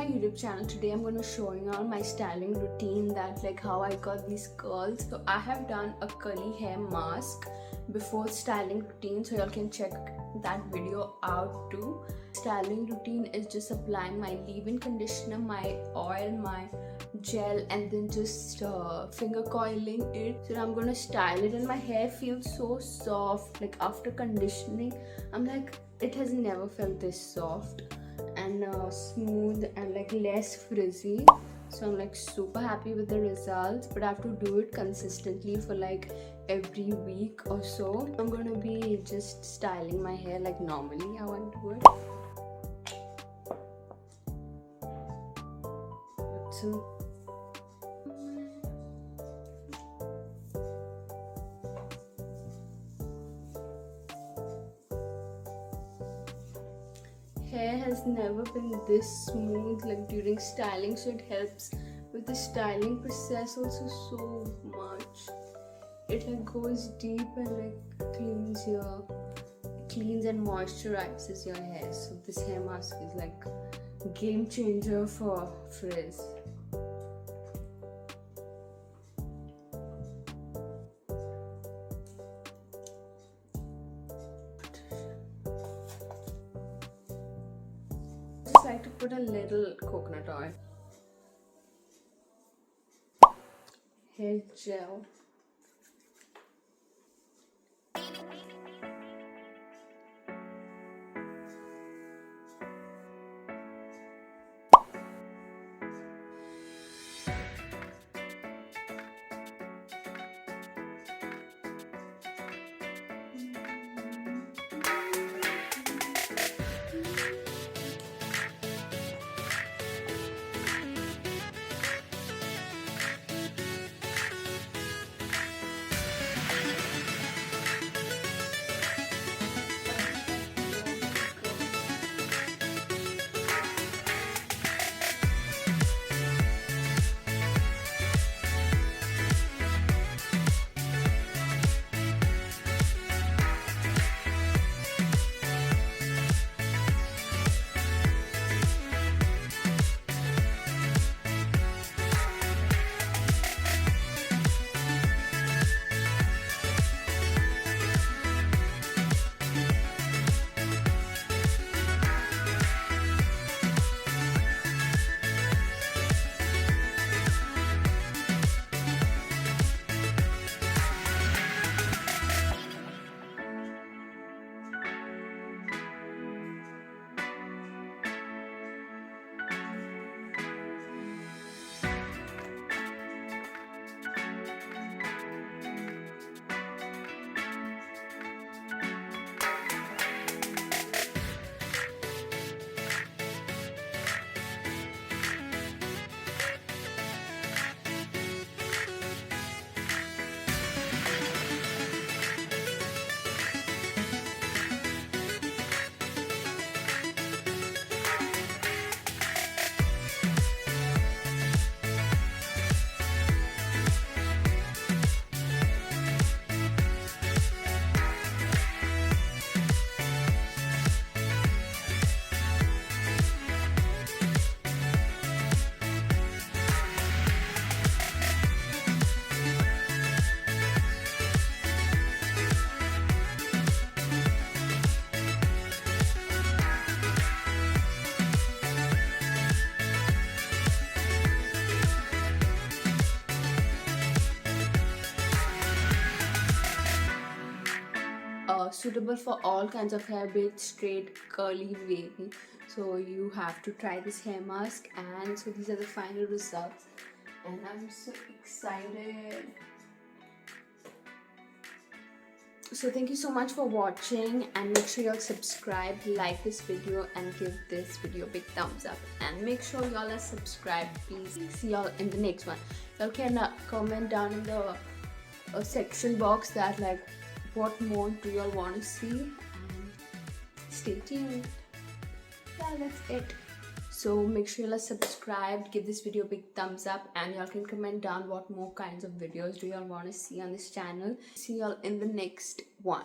my YouTube channel. Today I'm going to show you all my styling routine, that like how I got these curls. So I have done a curly hair mask before styling routine, so y'all can check that video out too. Styling routine is just applying my leave-in conditioner, my oil, my gel, and then just finger coiling it. So now I'm gonna style it, and my hair feels so soft. Like after conditioning, I'm like, it has never felt this soft and smooth and like less frizzy. So I'm like super happy with the results, but I have to do it consistently for like every week or so. I'm gonna be just styling my hair like normally how I do it. So hair has never been this smooth like during styling, so it helps with the styling process also so much. It like goes deep and like cleans and moisturizes your hair. So this hair mask is like game changer for frizz. Just like to put a little coconut oil, hair gel, suitable for all kinds of hair, be it straight, curly, wavy. So you have to try this hair mask, and so these are the final results, and I'm so excited. So thank you so much for watching, and make sure y'all subscribe, like this video, and give this video a big thumbs up, and make sure y'all are subscribed, please. See y'all in the next one. Y'all can comment down in the section box that like what more do y'all want to see, and stay tuned. Yeah, that's it. So make sure y'all are subscribed, give this video a big thumbs up, and y'all can comment down what more kinds of videos do y'all want to see on this channel. See y'all in the next one.